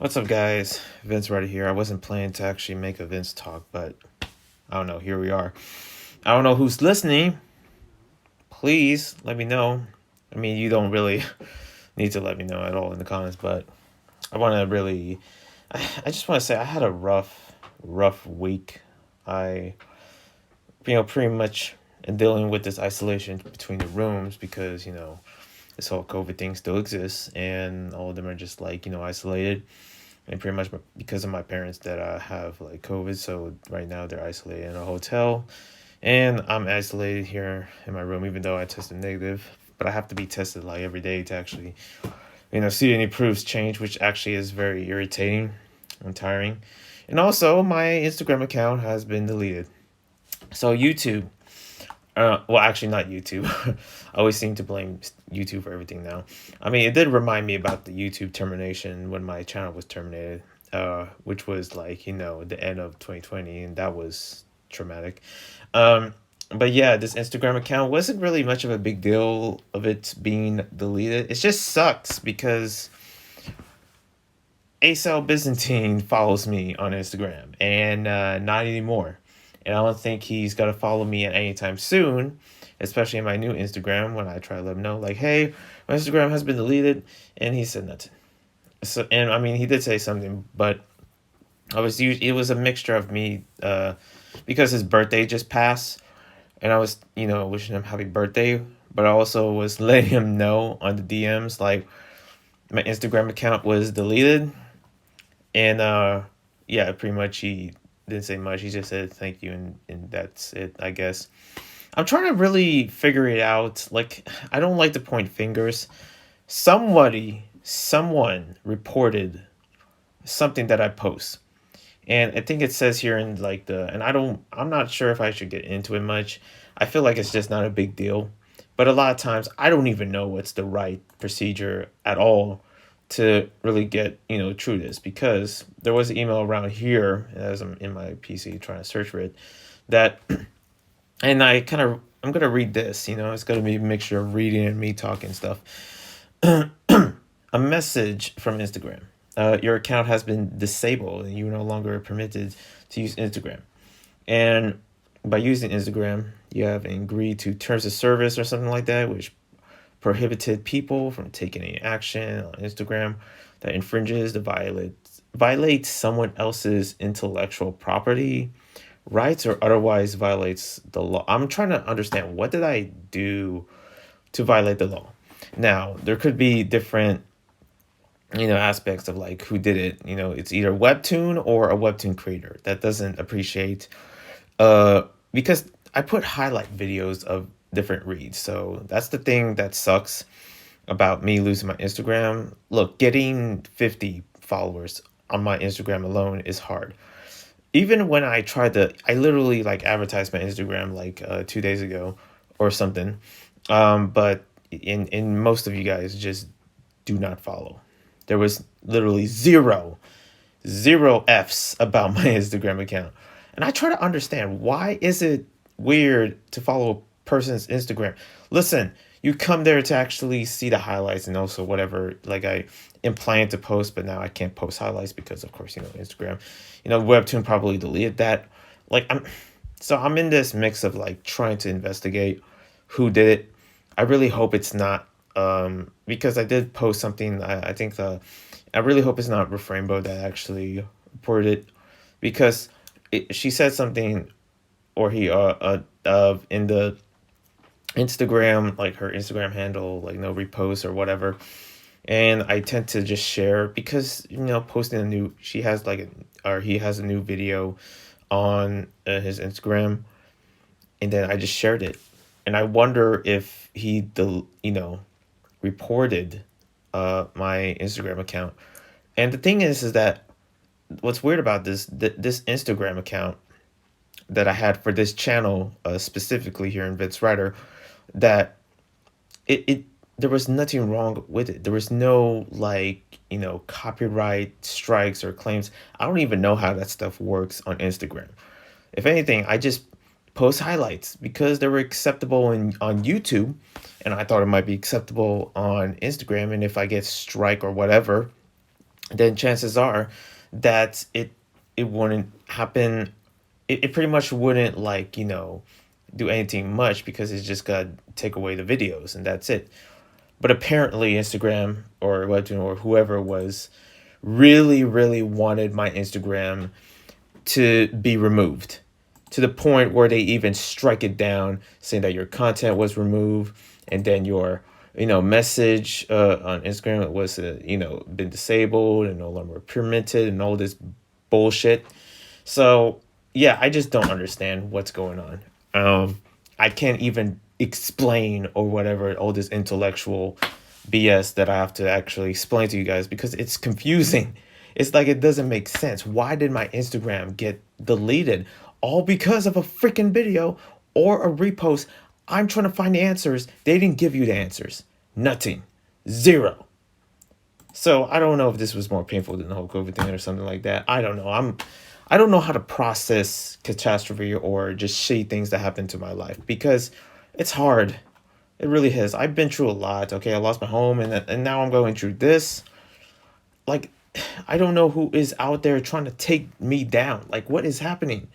What's up, guys? Vince right here. I wasn't planning to actually make a Vince talk, but I don't know. Here we are. I don't know who's listening. Please let me know. I mean, you don't really need to let me know at all in the comments, but I want to really. I just want to say I had a rough week. I, pretty much dealing with this isolation between the rooms because this whole COVID thing still exists, and all of them are just like isolated and pretty much because of my parents that have like COVID. So right now they're isolated in a hotel, and I'm isolated here in my room, even though I tested negative. But I have to be tested like every day to actually, see any proofs change, which actually is very irritating and tiring. And also, my Instagram account has been deleted. So YouTube, well, actually, not YouTube. I always seem to blame YouTube for everything now. I mean, it did remind me about the YouTube termination when my channel was terminated, which was like, the end of 2020, and that was traumatic. Um, but yeah, this Instagram account wasn't really much of a big deal of it being deleted. It just sucks because ASL Byzantine follows me on Instagram, and not anymore. And I don't think he's gonna follow me at any time soon, especially in my new Instagram when I try to let him know, like, hey, my Instagram has been deleted, and he said nothing. So, and I mean, he did say something, but it was a mixture of me, because his birthday just passed, and I was, wishing him happy birthday, but I also was letting him know on the DMs, like, my Instagram account was deleted, and yeah, pretty much he didn't say much. He just said thank you, and that's it, I guess. I'm trying to really figure it out. Like, I don't like to point fingers. Someone reported something that I post. And I think it says here in like and I'm not sure if I should get into it much. I feel like it's just not a big deal. But a lot of times I don't even know what's the right procedure at all to really get, through this, because there was an email around here as I'm in my PC trying to search for it that, and I'm going to read this, it's going to be a mixture of reading and me talking stuff. A message from Instagram. Your account has been disabled and you're no longer permitted to use Instagram. And by using Instagram, you have agreed to terms of service or something like that, which prohibited people from taking any action on Instagram that infringes violates someone else's intellectual property rights or otherwise violates the law. I'm trying to understand, what did I do to violate the law? Now, there could be different aspects of like who did it. It's either webtoon or a webtoon creator that doesn't appreciate, because I put highlight videos of different reads. So that's the thing that sucks about me losing my Instagram. Look, getting 50 followers on my Instagram alone is hard. Even when I literally like advertised my Instagram like 2 days ago or something. But in most of you guys just do not follow. There was literally zero F's about my Instagram account. And I try to understand, why is it weird to follow a person's Instagram? Listen, you come there to actually see the highlights and also whatever, like I am planning to post, but now I can't post highlights because of course, Instagram, Webtoon probably deleted that. Like I'm in this mix of like trying to investigate who did it. I really hope it's not, because I did post something. I think I really hope it's not Refrainbow that actually reported it, because she said something, or he in the Instagram, like her Instagram handle, like no repost or whatever. And I tend to just share because posting he has a new video on his Instagram, and then I just shared it, and I wonder if reported my Instagram account. And the thing is that what's weird about this Instagram account that I had for this channel, specifically here in Vince Writer, that it there was nothing wrong with it. There was no like copyright strikes or claims. I don't even know how that stuff works on Instagram. If anything, I just post highlights because they were acceptable on YouTube, and I thought it might be acceptable on Instagram. And if I get strike or whatever, then chances are that it wouldn't happen. It pretty much wouldn't, like, do anything much, because it's just got to take away the videos and that's it. But apparently Instagram or Webtoon or whoever it was really, really wanted my Instagram to be removed, to the point where they even strike it down, saying that your content was removed, and then your message on Instagram was been disabled and no longer permitted and all this bullshit. So yeah, I just don't understand what's going on. I can't even explain or whatever all this intellectual BS that I have to actually explain to you guys, because it's confusing. It's like it doesn't make sense. Why did my Instagram get deleted? All because of a freaking video or a repost. I'm trying to find the answers. They didn't give you the answers. Nothing. Zero. So I don't know if this was more painful than the whole COVID thing or something like that. I don't know. I don't know how to process catastrophe or just shitty things that happen to my life, because it's hard. It really is. I've been through a lot. Okay, I lost my home, and now I'm going through this. Like, I don't know who is out there trying to take me down. Like, what is happening?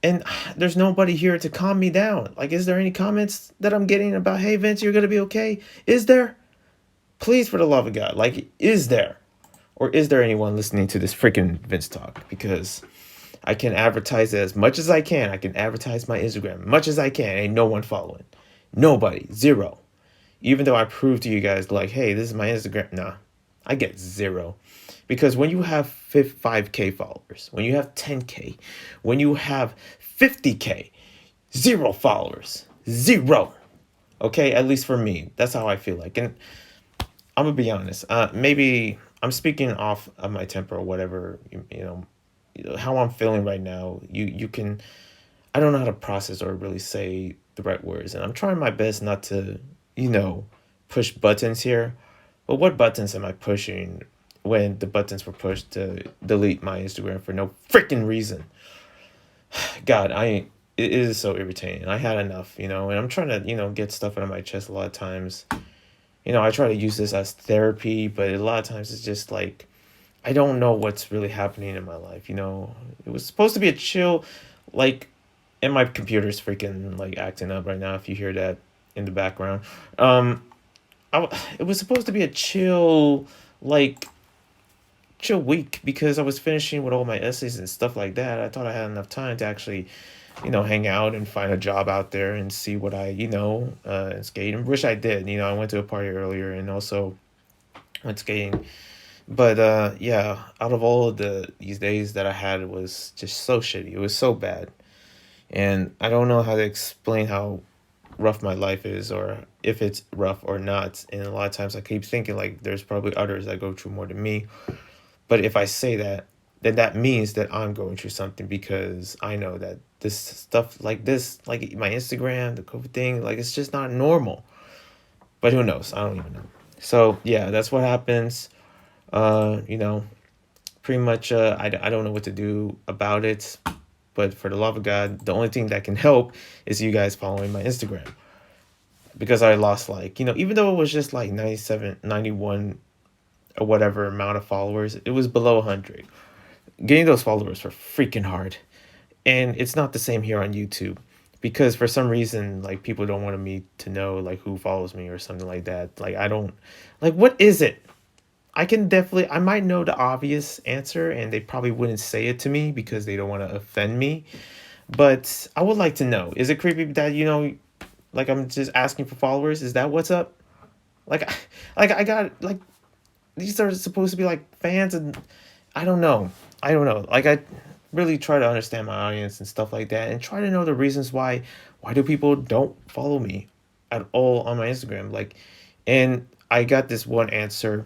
And there's nobody here to calm me down. Like, is there any comments that I'm getting about, hey, Vince, you're gonna be okay? Is there? Please, for the love of God, like, is there? Or is there anyone listening to this freaking Vince Talk? Because I can advertise it as much as I can. I can advertise my Instagram as much as I can. Ain't no one following. Nobody. Zero. Even though I prove to you guys, like, hey, this is my Instagram. Nah, I get zero. Because when you have 5K followers, when you have 10K, when you have 50K, zero followers. Zero. Okay, at least for me. That's how I feel like. And I'm going to be honest. Maybe I'm speaking off of my temper or whatever, how I'm feeling right now. You can, I don't know how to process or really say the right words. And I'm trying my best not to, push buttons here. But what buttons am I pushing when the buttons were pushed to delete my Instagram for no freaking reason? God, it is so irritating. I had enough, and I'm trying to, get stuff out of my chest a lot of times. I try to use this as therapy, but a lot of times it's just like, I don't know what's really happening in my life. It was supposed to be a chill, like, and my computer's freaking like acting up right now, if you hear that in the background. It was supposed to be a chill, like, chill week, because I was finishing with all my essays and stuff like that. I thought I had enough time to actually, hang out and find a job out there and see what I, and skate. And wish I did. I went to a party earlier and also went skating. But yeah, out of all of these days that I had, it was just so shitty. It was so bad. And I don't know how to explain how rough my life is, or if it's rough or not. And a lot of times I keep thinking like there's probably others that go through more than me. But if I say that, then that means that I'm going through something, because I know that this stuff like this, like my Instagram, the COVID thing, like, it's just not normal. But who knows? I don't even know. So yeah, that's what happens. Uh, you know, Pretty much, I don't know what to do about it. But for the love of God, the only thing that can help is you guys following my Instagram. Because I lost, like, even though it was just like 97, 91, or whatever amount of followers, it was below 100. Getting those followers were freaking hard. And it's not the same here on YouTube. Because for some reason, like, people don't want me to know, like, who follows me or something like that. Like, I don't, like, what is it? I might know the obvious answer, and they probably wouldn't say it to me because they don't want to offend me. But I would like to know. Is it creepy that, like, I'm just asking for followers? Is that what's up? Like, I got, like, these are supposed to be like fans, and I don't know. I don't know. Like, I really try to understand my audience and stuff like that, and try to know the reasons why do people don't follow me at all on my Instagram. Like, and I got this one answer,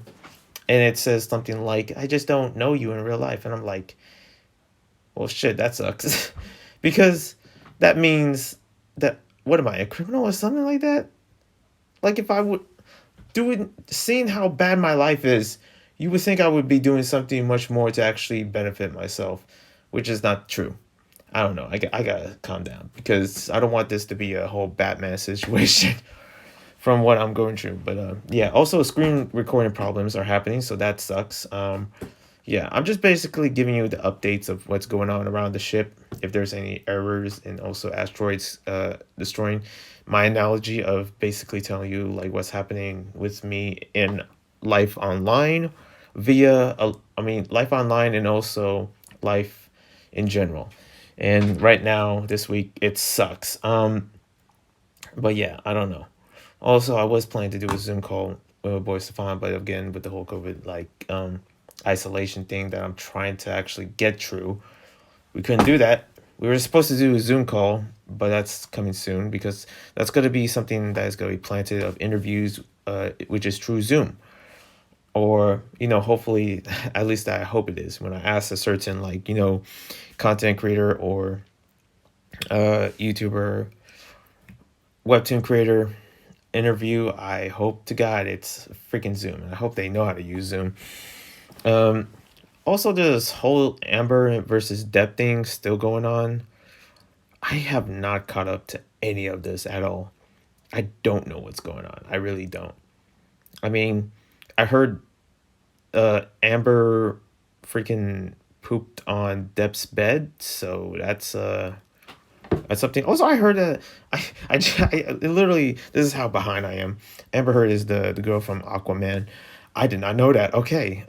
and it says something like, I just don't know you in real life. And I'm like, well, shit, that sucks. Because that means that, what am I, a criminal or something like that? Like, if I would seeing how bad my life is, you would think I would be doing something much more to actually benefit myself, which is not true. I don't know. I gotta calm down, because I don't want this to be a whole Batman situation. from what I'm going through. But yeah, also screen recording problems are happening, so that sucks. Yeah, I'm just basically giving you the updates of what's going on around the ship, if there's any errors, and also asteroids destroying. My analogy of basically telling you like what's happening with me in life online, via I mean life online and also life in general. And right now, this week, it sucks. But yeah, I don't know. Also, I was planning to do a Zoom call with Boy Stefan, but again, with the whole COVID isolation thing that I'm trying to actually get through, we couldn't do that. We were supposed to do a Zoom call, but that's coming soon because that's going to be something that is going to be planted of interviews, which is through Zoom. Or, hopefully, at least I hope it is. When I ask a certain, content creator or YouTuber, webtoon creator, interview, I hope to God it's freaking Zoom. I hope they know how to use Zoom. Um, Also, this whole Amber versus Depp thing still going on. I have not caught up to any of this at all. I don't know what's going on. I really don't. I mean, I heard Amber freaking pooped on Depp's bed, so that's something. Also, I heard that I literally, this is how behind I am. Amber Heard is the girl from Aquaman. I did not know that. Okay,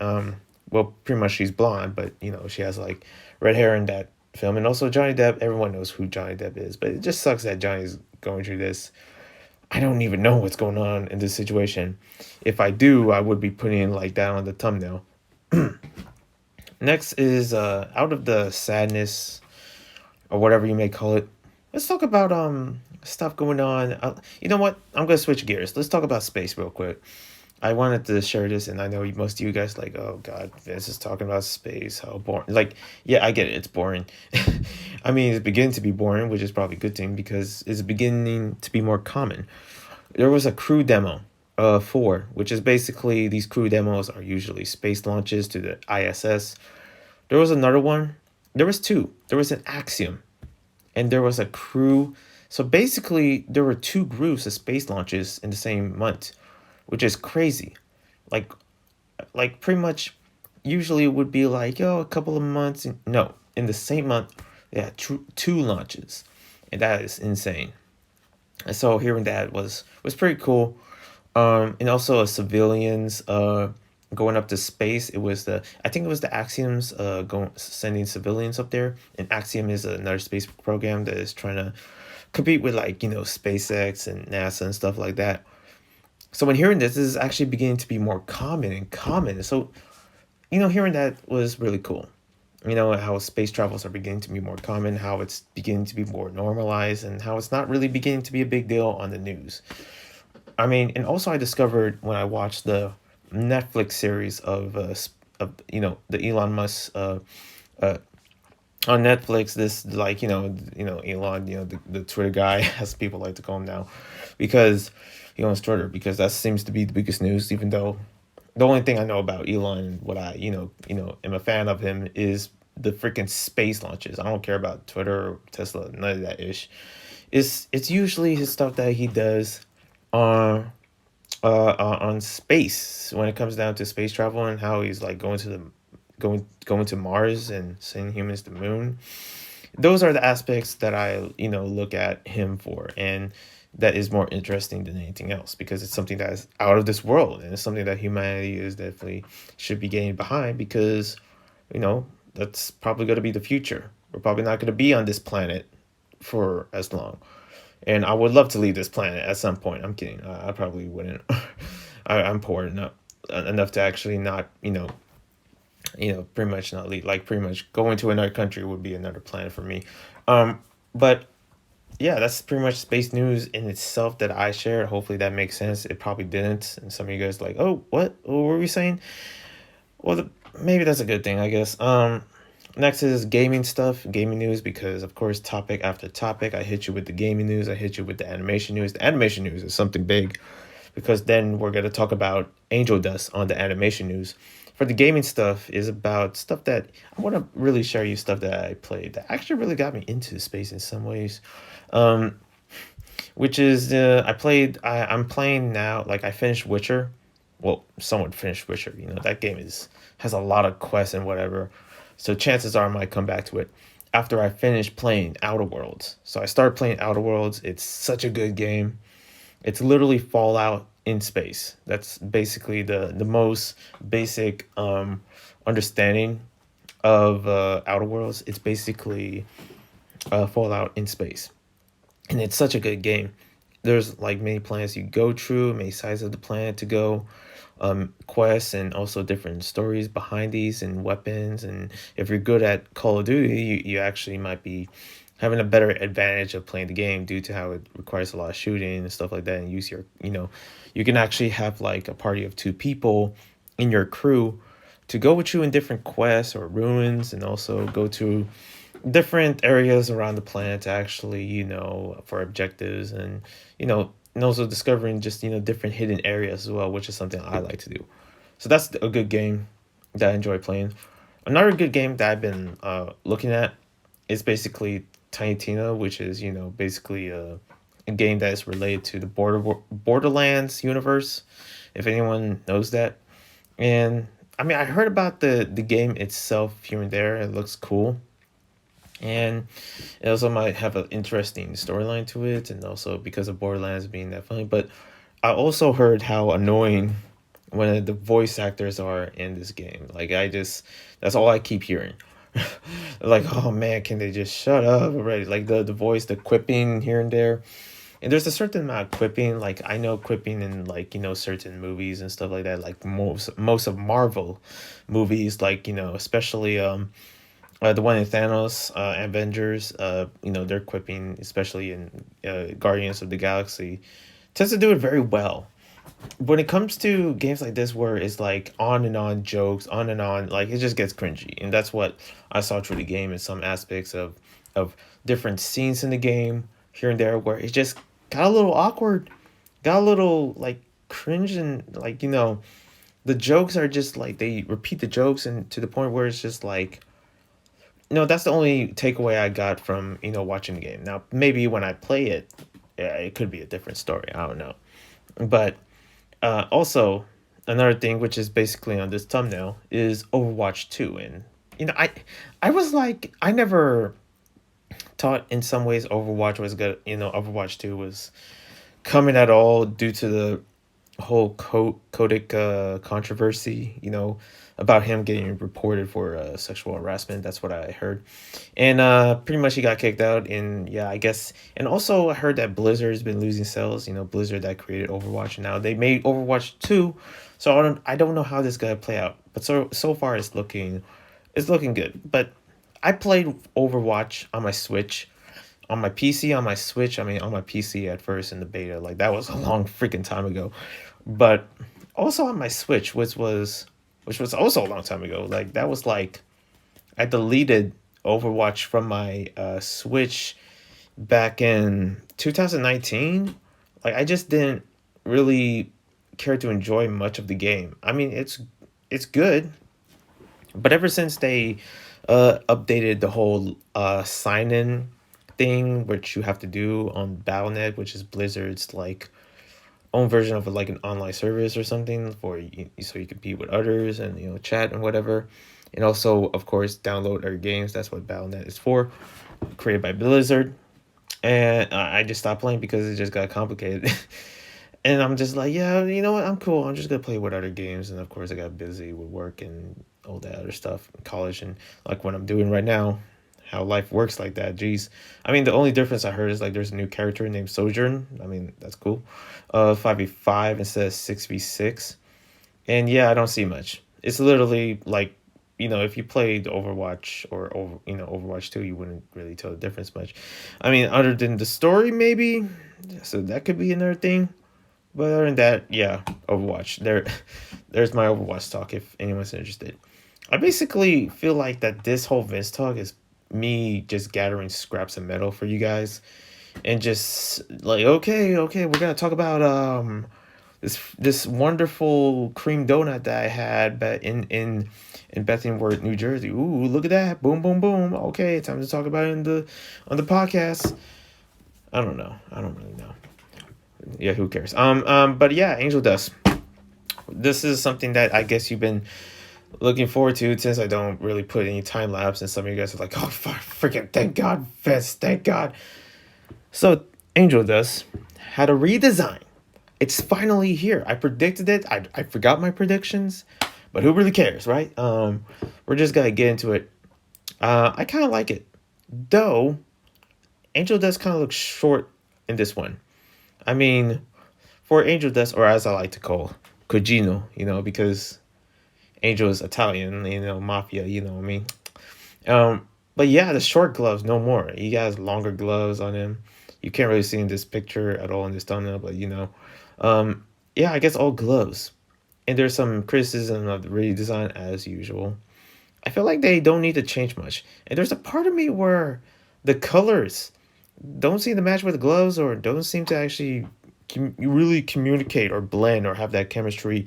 well, pretty much she's blonde, but she has like red hair in that film, and also Johnny Depp. Everyone knows who Johnny Depp is, but it just sucks that Johnny's going through this. I don't even know what's going on in this situation. If I do, I would be putting like that on the thumbnail. Next is out of the sadness or whatever you may call it. Let's talk about stuff going on. You know what? I'm gonna switch gears. Let's talk about space real quick. I wanted to share this, and I know most of you guys like, oh God, Vince is talking about space. How boring! Like, yeah, I get it. It's boring. I mean, it's beginning to be boring, which is probably a good thing because it's beginning to be more common. There was a crew demo, four, which is basically these crew demos are usually space launches to the ISS. There was another one. There was two. There was an Axiom, and there was a crew. So basically, there were two groups of space launches in the same month, which is crazy. Like, pretty much, usually it would be like, a couple of months. No, in the same month, they had two launches, and that is insane. And so hearing that was pretty cool. And also civilians going up to space. I think it was the Axioms going sending civilians up there. And Axiom is another space program that is trying to compete with SpaceX and NASA and stuff like that. So when hearing this is actually beginning to be more common and common. So hearing that was really cool. How space travels are beginning to be more common, how it's beginning to be more normalized, and how it's not really beginning to be a big deal on the news. I mean, and also I discovered when I watched the Netflix series of the Elon Musk uh on Netflix. This like Elon, the Twitter guy, as people like to call him now, because he owns Twitter, because that seems to be the biggest news. Even though the only thing I know about Elon, what I am a fan of him, is the freaking space launches. I don't care about Twitter or Tesla, none of that ish. It's usually his stuff that he does on on space when it comes down to space travel, and how he's like going to Mars and sending humans to the moon. Those are the aspects that I look at him for, and that is more interesting than anything else because it's something that is out of this world, and it's something that humanity is definitely should be getting behind, because that's probably going to be the future. We're probably not going to be on this planet for as long, and I would love to leave this planet at some point. I'm kidding. I probably wouldn't. I'm poor enough to actually not pretty much not leave. Like pretty much going to another country would be another planet for me. But yeah, that's pretty much space news in itself that I shared. Hopefully that makes sense. It probably didn't, and some of you guys like, oh, what were we saying? Well, maybe that's a good thing, I guess. Next is gaming stuff, gaming news, because of course, topic after topic, I hit you with the gaming news, I hit you with the animation news. The animation news is something big, because then we're gonna talk about Angel Dust on the animation news. For the gaming stuff is about stuff that I want to really share you, stuff that I played that actually really got me into space in some ways. Um, which is I'm playing now. Like I finished Witcher. Well, someone finished Witcher. That game is has a lot of quests and whatever. So chances are I might come back to it after I finish playing Outer Worlds. So I started playing Outer Worlds. It's such a good game. It's literally Fallout in space. That's basically the most basic understanding of Outer Worlds. It's basically Fallout in space, and it's such a good game. There's like many planets you go through, many sides of the planet to go, quests, and also different stories behind these and weapons. And if you're good at Call of Duty, you actually might be having a better advantage of playing the game due to how it requires a lot of shooting and stuff like that. And use you can actually have like a party of two people in your crew to go with you in different quests or ruins, and also go to different areas around the planet to actually, for objectives, and also discovering just, different hidden areas as well, which is something I like to do. So that's a good game that I enjoy playing. Another good game that I've been looking at is basically Tiny Tina, which is, basically a game that is related to the Borderlands universe, if anyone knows that. And I mean, I heard about the game itself here and there. It looks cool, and it also might have an interesting storyline to it, and also because of Borderlands being that funny. But I also heard how annoying one of the voice actors are in this game. Like that's all I keep hearing. Like, oh man, can they just shut up already? Like the voice, the quipping here and there. And there's a certain amount of quipping. Like I know quipping in like certain movies and stuff like that. Like most of Marvel movies, like especially the one in Thanos, Avengers, they're quipping, especially in Guardians of the Galaxy, tends to do it very well. When it comes to games like this, where it's like on and on jokes, on and on, like it just gets cringy, and that's what I saw through the game in some aspects of different scenes in the game here and there, where it just got a little awkward, got a little like cringe, and like the jokes are just like they repeat the jokes, and to the point where it's just like no, that's the only takeaway I got from watching the game. Now maybe when I play it, yeah, it could be a different story. I don't know, but also another thing which is basically on this thumbnail is Overwatch 2. And I was like, I never thought in some ways Overwatch was good. Overwatch 2 was coming at all due to the whole Kodak controversy, about him getting reported for sexual harassment. That's what I heard. And pretty much he got kicked out. And yeah, I guess. And also I heard that Blizzard's been losing sales. Blizzard that created Overwatch. Now they made Overwatch 2. So I don't know how this gonna play out. But so far it's looking good. But I played Overwatch on my Switch, on my PC, on my Switch. I mean, on my PC at first in the beta. Like that was a long freaking time ago. But also on my Switch, which was also a long time ago. Like that was like I deleted Overwatch from my Switch back in 2019. Like I just didn't really care to enjoy much of the game. I mean, it's good, but ever since they updated the whole sign in thing, which you have to do on Battle.net, which is Blizzard's like own version of like an online service or something for you, so you compete with others and chat and whatever, and also of course download other games. That's what Battle.net is for, created by Blizzard. And I just stopped playing because it just got complicated. And I'm just like, yeah, you know what, I'm cool, I'm just gonna play with other games. And of course I got busy with work and all that other stuff in college, and like what I'm doing right now, how life works like that. Jeez. I mean, the only difference I heard is like there's a new character named Sojourn. I mean, that's cool. 5v5 instead of 6v6. And yeah, I don't see much. It's literally like, if you played Overwatch or Overwatch 2, you wouldn't really tell the difference much. I mean, other than the story maybe. So that could be another thing. But other than that, yeah, Overwatch. There's my Overwatch talk if anyone's interested. I basically feel like that this whole VinzTalk is me just gathering scraps of metal for you guys, and just like, okay, we're gonna talk about this wonderful cream donut that I had back in Bethlehem, New Jersey. Ooh, look at that! Boom, boom, boom. Okay, time to talk about it on the podcast. I don't know. I don't really know. Yeah, who cares? But yeah, Angel Dust. This is something that I guess you've been looking forward to since I don't really put any time lapse, and some of you guys are like, "Oh, freaking thank God, Vince, thank God." So Angel Dust had a redesign. It's finally here. I predicted it. I forgot my predictions, but who really cares, right? We're just gonna get into it. I kind of like it, though. Angel Dust kind of looks short in this one. I mean, for Angel Dust, or as I like to call Cugino, because Angel is Italian, mafia, you know what I mean? But yeah, the short gloves, no more. He has longer gloves on him. You can't really see in this picture at all in this thumbnail, but Um, yeah, I guess all gloves. And there's some criticism of the redesign as usual. I feel like they don't need to change much. And there's a part of me where the colors don't seem to match with the gloves or don't seem to actually really communicate or blend or have that chemistry.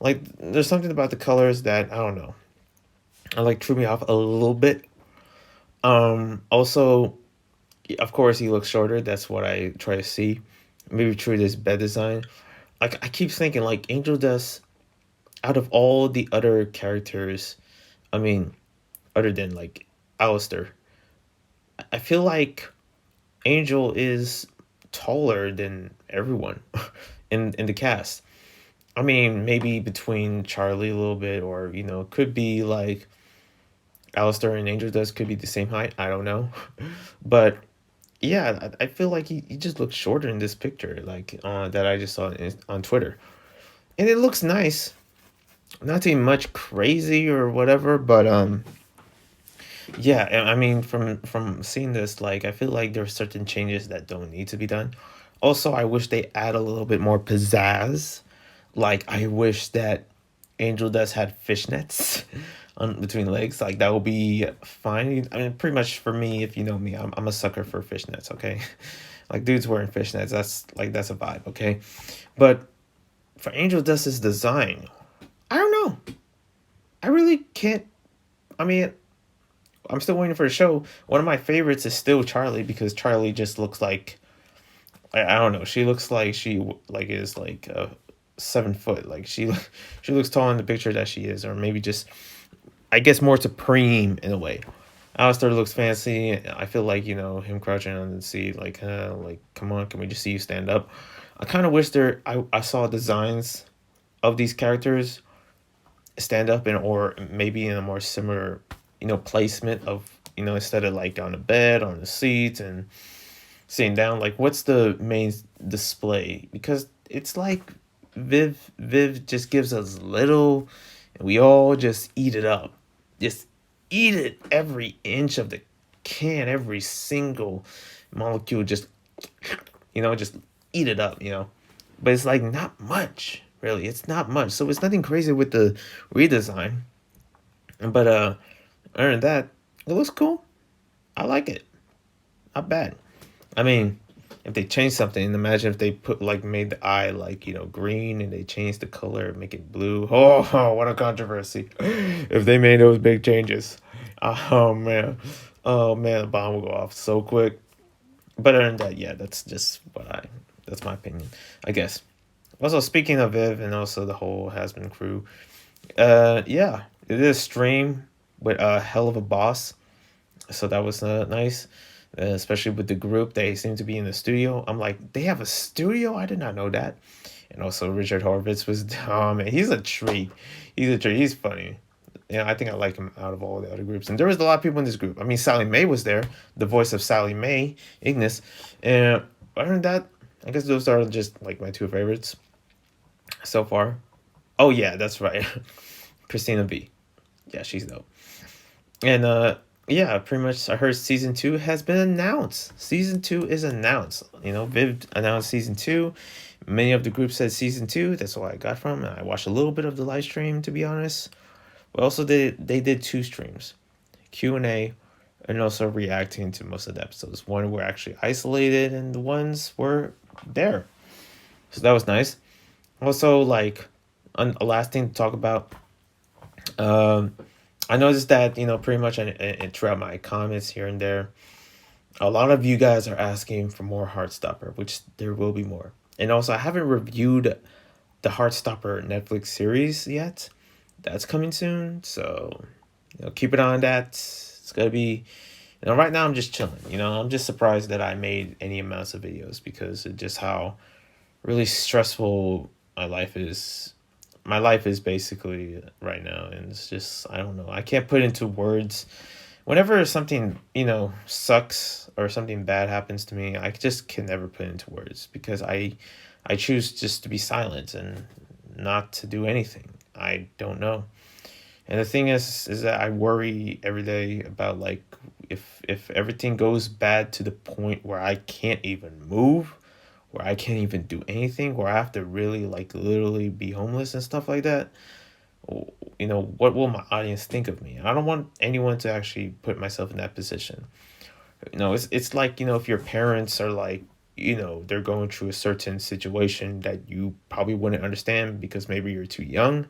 Like there's something about the colors that I don't know. I like threw me off a little bit. Also, of course, he looks shorter. That's what I try to see. Maybe through this bed design. Like I keep thinking, like Angel Dust, out of all the other characters, I mean, other than like Alistair, I feel like Angel is taller than everyone in the cast. I mean, maybe between Charlie a little bit, or could be like Alistair and Angel Dust could be the same height. I don't know, but yeah, I feel like he just looks shorter in this picture, like that I just saw on Twitter, and it looks nice. Not too much crazy or whatever, but yeah, I mean, from seeing this, like I feel like there are certain changes that don't need to be done. Also, I wish they add a little bit more pizzazz. Like I wish that Angel Dust had fishnets on between legs. Like that would be fine. I mean, pretty much for me, if you know me, I'm a sucker for fishnets. Okay, like dudes wearing fishnets. That's a vibe. Okay, but for Angel Dust's design, I don't know. I really can't. I mean, I'm still waiting for the show. One of my favorites is still Charlie because Charlie just looks like I don't know. She looks like she like is like 7 foot. Like she looks tall in the picture that she is, or maybe just I guess more supreme in a way. Alistair looks fancy. I feel like him crouching on the seat, like come on, can we just see you stand up? I kind of wish I saw designs of these characters stand up or maybe in a more similar placement of instead of like on the bed on the seats and sitting down, like what's the main display, because it's like Viv just gives us little and we all just eat it up, just eat it, every inch of the can, every single molecule, just just eat it up, but it's like not much, really. It's not much, so it's nothing crazy with the redesign, but other than that, it looks cool. I like it. Not bad. I mean, if they change something, imagine if they put like made the eye like green and they changed the color, make it blue. Oh, what a controversy! If they made those big changes, oh man, oh man, the bomb will go off so quick. But other than that, yeah, that's just that's my opinion, I guess. Also, speaking of Viv and also the whole Has-Been crew, yeah, it is stream with a hell of a boss, so that was nice, especially with the group. They seem to be in the studio. I'm like, they have a studio? I did not know that. And also Richard Horvitz was, oh man, he's a treat. He's a treat. He's funny. Yeah, I think I like him out of all the other groups. And there was a lot of people in this group. I mean, Sally Mae was there, the voice of Sally Mae, Ignis. And other than that, I guess those are just like my two favorites so far. Oh yeah, that's right. Christina B. Yeah, she's dope. And yeah, pretty much I heard season 2 has been announced. Season 2 is announced. Viv announced season 2. Many of the groups said season 2. That's all I got from it. I watched a little bit of the live stream, to be honest. But also they did 2 streams. Q&A and also reacting to most of the episodes. One were actually isolated and the ones were there. So that was nice. Also, like a last thing to talk about. I noticed that pretty much throughout my comments here and there, A lot of you guys are asking for more Heartstopper, which there will be more. And also, I haven't reviewed the Heartstopper Netflix series yet. That's coming soon, so keep it on that. It's gonna be, right now I'm just chilling. I'm just surprised that I made any amounts of videos because of just how really stressful my life is. My life is basically right now, and it's just, I don't know. I can't put into words. Whenever something sucks or something bad happens to me, I just can never put into words because I choose just to be silent and not to do anything. I don't know. And the thing is that I worry every day about, like, if everything goes bad to the point where I can't even move, where I can't even do anything, where I have to really, like, literally be homeless and stuff like that. What will my audience think of me? I don't want anyone to actually put myself in that position. It's like, if your parents are like, they're going through a certain situation that you probably wouldn't understand because maybe you're too young.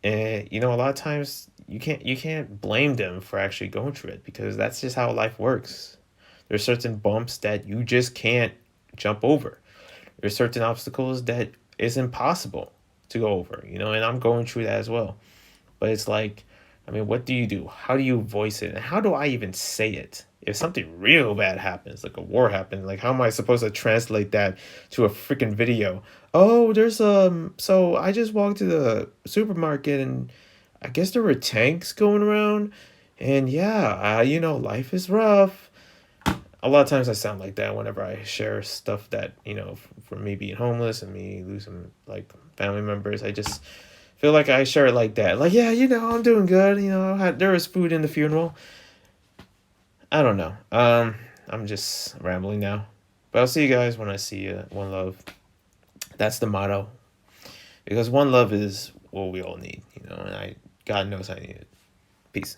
And a lot of times you can't blame them for actually going through it because that's just how life works. There's certain bumps that you just can't jump over. There's certain obstacles that is impossible to go over, and I'm going through that as well. But it's like, I mean, what do you do? How do you voice it? And how do I even say it? If something real bad happens, like a war happens, like how am I supposed to translate that to a freaking video? Oh, so I just walked to the supermarket and I guess there were tanks going around. And yeah, life is rough. A lot of times I sound like that whenever I share stuff that, for me being homeless and me losing, like, family members. I just feel like I share it like that. Like, yeah, I'm doing good. There was food in the funeral. I don't know. I'm just rambling now. But I'll see you guys when I see you. One love. That's the motto. Because one love is what we all need, and God knows I need it. Peace.